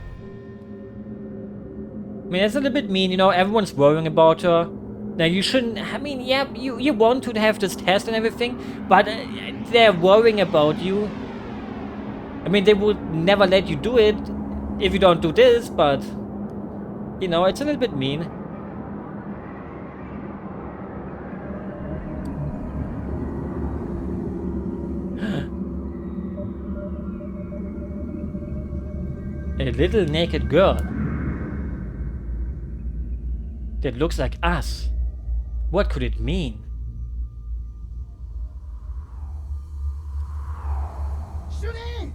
I mean, it's a little bit mean, you know, everyone's worrying about her. Now, you shouldn't, I mean, yeah, you want to have this test and everything, but they're worrying about you. I mean, they would never let you do it if you don't do this, but, you know, it's a little bit mean. A little naked girl that looks like us. What could it mean? 主任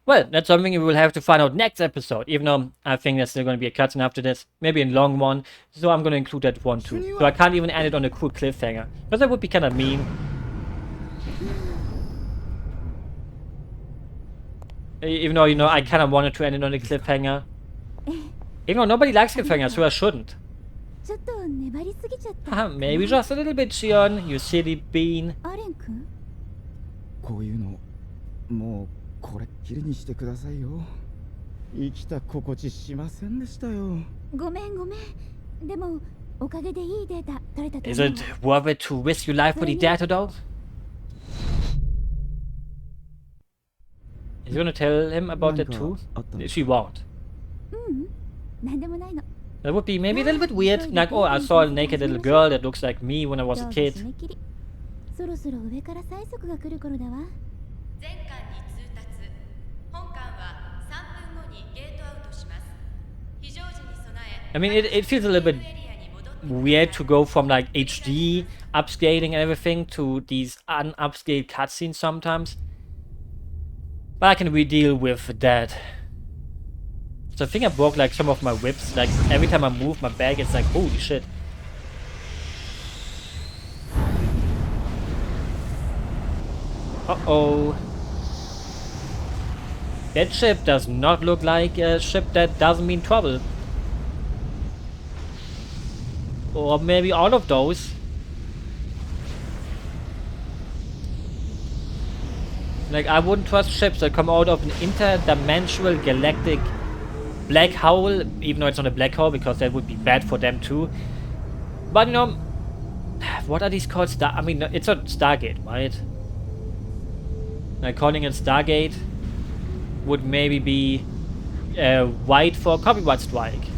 Well, that's something we will have to find out next episode, even though I think there's still going to be a cutscene after this. Maybe a long one, so I'm going to include that one too. So I can't even end it on a cool cliffhanger, because that would be kind of mean. Even though, you know, I kind of wanted to end it on a cliffhanger. Even though nobody likes cliffhangers, so I shouldn't. ちょっと粘りすぎちゃった Haha, maybe just a little bit, Shion, you silly bean. アレン君こういうのもうこれっきりにしてくださいよ。生きた心地しませんでしたよ。ごめんごめん。でもおかげでいいデータ取れたと Is 思う it worth it to risk your life for the data, though? Is you gonna tell him about that too? あったの She won't. うんなんでもないの That would be maybe a little bit weird. Like, oh, I saw a naked little girl that looks like me when I was a どうぞ kid. 締め切りそろそろ上から催促が来る頃だわ全艦に通達。本艦は3分後にゲートアウトします。非常時に備え、 I mean, it feels a little bit エリアに戻って weird to go from like HD upscaling and everything to these unupscaled cutscenes sometimes. But I can deal with that. So I think I broke like some of my whips. Like every time I move my bag, it's like, holy shit. Uh-oh. That ship does not look like a ship that doesn't mean trouble. Or maybe all of those. Like, I wouldn't trust ships that come out of an interdimensional galactic black hole, even though it's not a black hole, because that would be bad for them too. But, you know, what are these called? I mean, it's not Stargate, right? Like, calling it Stargate would maybe be white for copyright strike.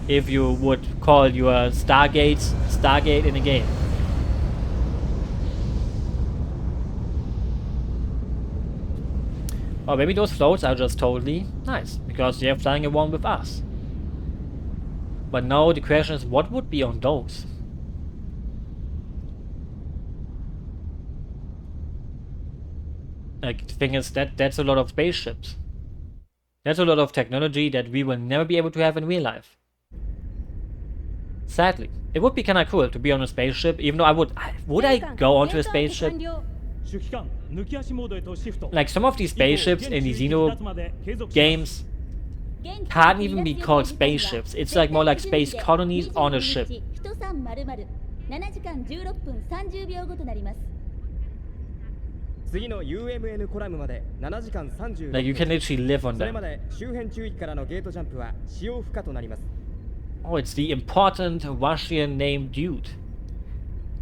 If you would call your Stargates Stargate in a game. Or maybe those floats are just totally nice, because they're flying around with us. But now the question is, what would be on those? Like, the thing is that that's a lot of spaceships. That's a lot of technology that we will never be able to have in real life. Sadly. It would be kinda cool to be on a spaceship, even though would I go onto a spaceship? 主機関抜き足モードへとシフト Like, some of these spaceships in the Xeno 継続 games can't even be called spaceships. It's like more like space colonies on a ship. 人3〇〇7時間16分30秒後となります。次の UMN コラムまで7時間36 Like, you can literally live on それま them. で周辺地域からのゲートジャンプは使用不可となります。 Oh, it's the important Russian named dude.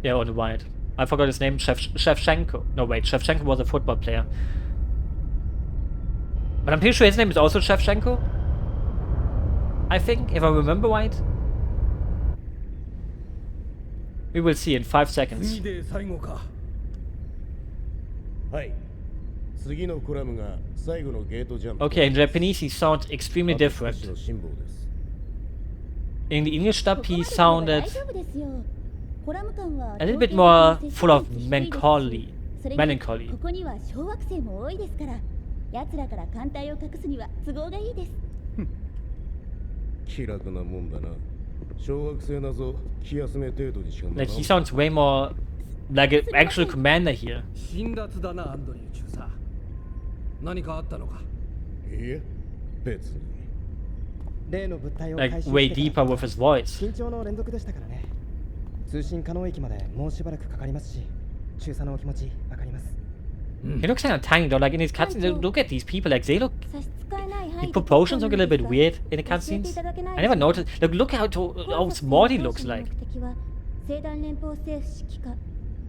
Yeah, on the right. I forgot his name. Shevchenko. No, wait. Shevchenko was a football player. But I'm pretty sure his name is also Shevchenko. I think, if I remember right. We will see in 5 seconds. 次で最後かはい。次のコラムが最後のゲートジャンプ。 Okay, in Japanese he sounds extremely different. の辛抱です。 In the English dub he 大 sounded 丈夫ですよ。コラム間は a little bit more full of melancholy. それに Melancholy. ここには小惑星も多いですから、奴らから艦隊を隠すには都合がいいです。気楽なもんだな。小学生なぞ気休め程度にしかならん。 Like, he sounds way more like an actual commander here. 辛辣だなアンドリュー中佐何かあったのかいいえ、別に。例の物体を Like, 回収 way してから deeper with his voice. 緊張の連続でしたからね。通信可能域までもうしばらくかかりますし、中佐のお気持ちわかります。He looks kind of tiny though. Like, in his cutscenes, look at these people. Like, they look. 差し支えない範 The 囲で proportions look a little bit 結構 weird なん in the ですが、 cutscenes. 教えていただけない I never ですか？ noticed. Look how small he looks like. 目的は西団連邦政府指揮下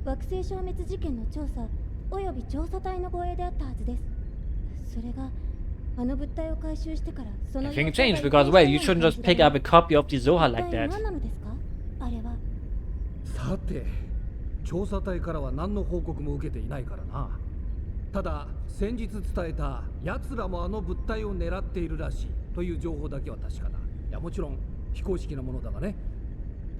惑星消滅事件の調査および調査隊の護衛であったはずです。それがあの物体を回収してからその I think it changed because, well, you shouldn't just pick up a copy of the Zoha like 一体 that. 何なのですか？あれはさて調査隊からは何の報告も受けていないからなただ先日伝えた奴らもあの物体を狙っているらしいという情報だけは確かだいやもちろん非公式なものだがね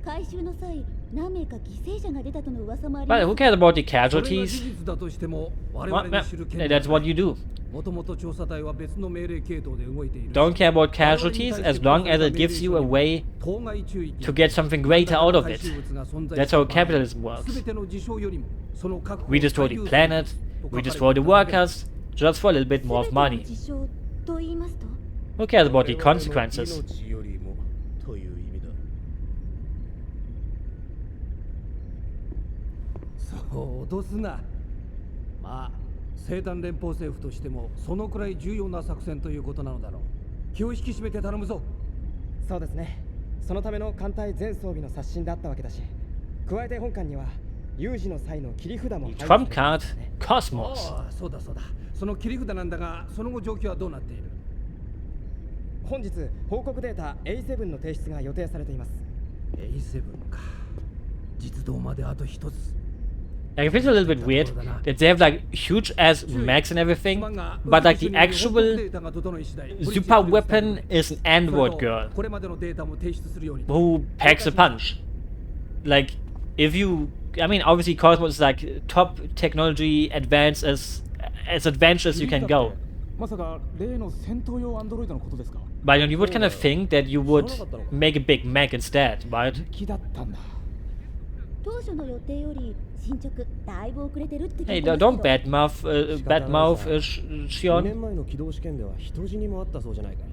回収の際何名か犠牲者が出たとの噂もあり But ます who cares about the それが事 casualties? 実だとしても我 What? 々に知る権利 That's what you do. もともと調査隊は別の命令系統で動いている Don't care about casualties as long as it gives you a way to get something greater out of it. That's how capitalism works. We destroy the planet, we destroy the workers, just for a little bit more of money. 事象と言いますと Who cares about the consequences? 命よりもという意味だ。そう脅すなまあ西団連邦政府としてもそのくらい重要な作戦ということなのだろう気を引き締めて頼むぞそうですね。そのための艦隊全装備の刷新だったわけだし、加えて本艦には有事の際の切り札も入 The って trump いる card, んですね。 Cosmos. ああそうだそうだその切り札なんだがその後状況はどうなっている本日報告データ A7 の提出が予定されています。 A7 か実動まであと一つ Like, it feels a little bit weird that they have like huge ass mechs and everything, but like the actual super weapon is an android girl これまでのデータも提出するように who packs a punch. Like, if you, I mean, obviously Cosmos is like top technology, advanced as advanced as you can go. まさか例の戦闘用アンドロイドのことですか？ But you would kind of think that you would make a big mech instead, right? 気だったんだ。当初の予定より進捗だいぶ遅れてるって聞 Hey, いてます don't けど badmouth2 Shion. 年前の軌道試験では人死にもあったそうじゃないか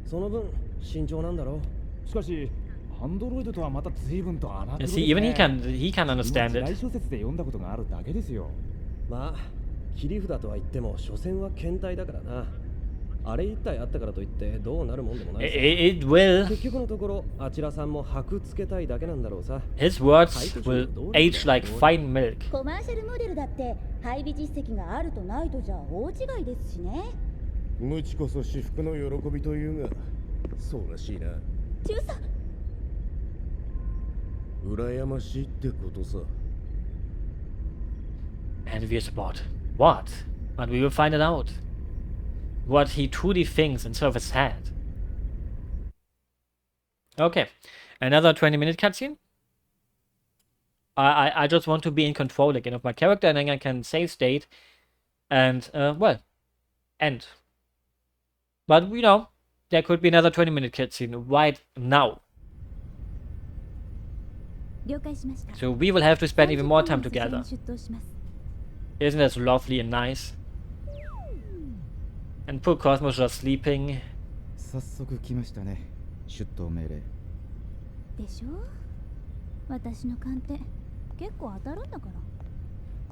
その分慎重なんだろしかしアンドロイドとはまた随分と穴 You see, even he can understand 来 it. 小説で読んだことがあるだけですよ。まあ切り札とは言っても所詮は検体だからなあれ一体あったからといってどうなるもんでもないさ It will. 結局のところあちらさんも箔つけたいだけなんだろうさ His words will age like fine milk. コマーシャルモデルだって配備実績があるとないとじゃ大違いですしね。無知こそ至福の喜びというが、そうらしいな。中佐羨ましいってことさ。 Envious about what? But we will find it out. What he truly thinks instead of his head. Okay, another 20-minute cutscene. I just want to be in control again of my character, and then I can save state and, well, end. But, you know, there could be another 20-minute cutscene right now. 了解しました。 So we will have to spend even more time 30分の together. 出頭します。 Isn't that lovely and nice? And poor Cosmos just sleeping. 早速来ましたね。出頭命令。でしょ？私の鑑定結構当たるんだから。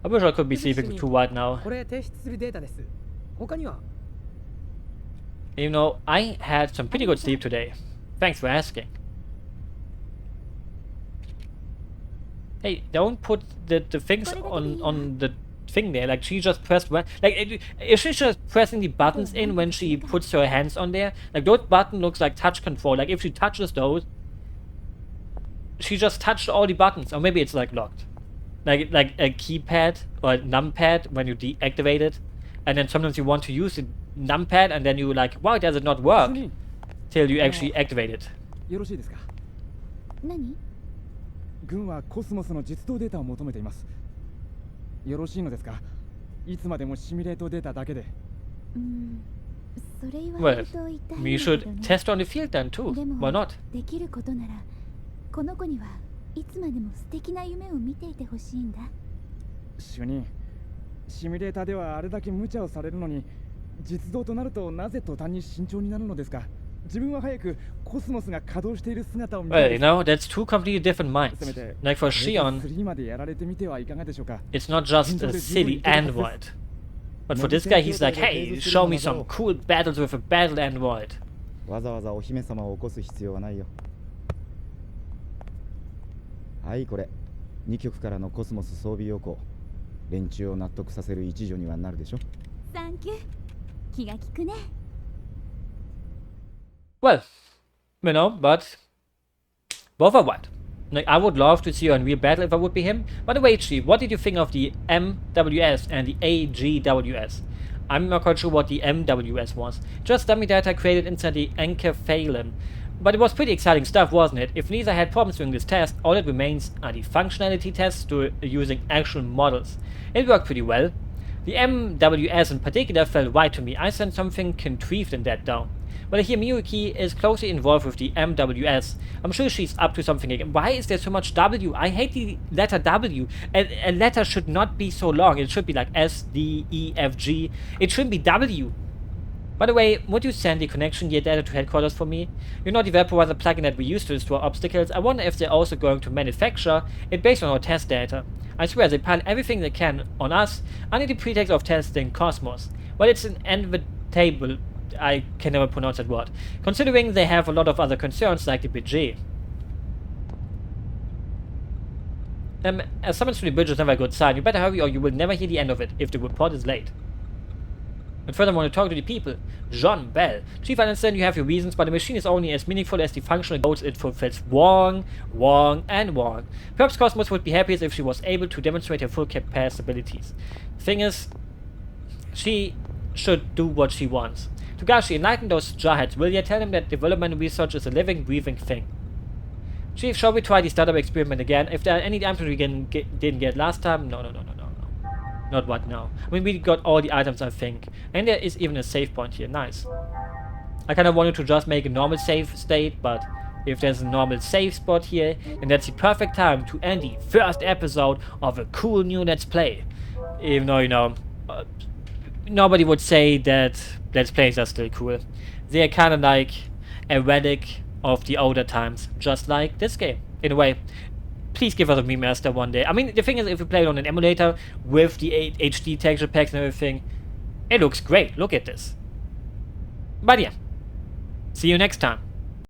I wish I could be sleeping too right now. これ提出するデータです。他には You know, I had some pretty good sleep today. Thanks for asking. Hey, don't put the things on the thing there. Like, she just pressed one. Like, is she just pressing the buttons in when she puts her hands on there? Like, those buttons looks like touch control. Like, if she touches those, she just touched all the buttons. Or maybe it's like locked. Like a keypad or a numpad when you deactivate it. And then sometimes you want to use the numpad and then you like, why does it not work? Till you actually activate it. よろしいですか。何？軍はコスモスの実動データを求めています。よろしいのですか。いつまでもシミュレートデータだけで。それ言われ Well, ると痛いんだけどね。 we should test on the field then too. でも Why not? できることならこの子にはいつまでも素敵な夢を見ていてほしいんだ。主任、シミュレーターではあれだけ無茶をされるのに、実動となるとなぜ途端に慎重になるのですか。自分は早くコスモスが稼働している姿を見 Well, て you know, that's two completely different minds. せめて Like for Shion, 3までやられてみてはいかがでしょうか。 it's not just a silly android. But for this guy, he's like, hey, show me some cool battles with a battle android. わざわざお姫様を起こす必要はないよ。はい、これ2局からのコスモス装備要項。連中を納得させる一助にはなるでしょ。サンキュー。気が利くね。Well, you know, but both are right. Like, I would love to see her in real battle if I would be him. By the way, Chief, what did you think of the MWS and the AGWS? I'm not quite sure what the MWS was. Just dummy data created inside the Encephalon. But it was pretty exciting stuff, wasn't it? If neither had problems during this test, all that remains are the functionality tests using actual models. It worked pretty well. The MWS in particular felt right to me. I sensed something contrived in that though. Well, here Miyuki is closely involved with the MWS. I'm sure she's up to something again. Why is there so much W? I hate the letter W. A letter should not be so long. It should be like S, D, E, F, G. It shouldn't be W. By the way, would you send the connection gear data to headquarters for me? You know the web browser plugin that we use to destroy obstacles? I wonder if they're also going to manufacture it based on our test data. I swear they pile everything they can on us under the pretext of testing Cosmos. Well, it's an inevitable. I can never pronounce that word. Considering they have a lot of other concerns like the budget. A summons to the bridge is never a good sign. You better hurry or you will never hear the end of it if the report is late. And further, I want to talk to the people. John Bell. Chief, I understand you have your reasons, but the machine is only as meaningful as the functional goals it fulfills. Wrong, and wrong. Perhaps Cosmos would be happiest if she was able to demonstrate her full capabilities. The thing is, she should do what she wants. Togashi, enlighten those jarheads, will you? Tell them that development research is a living, breathing thing. Chief, shall we try the startup experiment again? If there are any items we didn't get last time, no. Not right now. I mean, we got all the items, I think. And there is even a save point here. Nice. I kind of wanted to just make a normal save state, but if there's a normal save spot here, then that's the perfect time to end the first episode of a cool new Let's Play. Even though, you know, nobody would say that Let's Plays are still cool. They are kind of like a relic of the older times, just like this game, in a way. Please give us a remaster one day. I mean, the thing is, if you play it on an emulator with the HD texture packs and everything, it looks great. Look at this. But yeah, see you next time.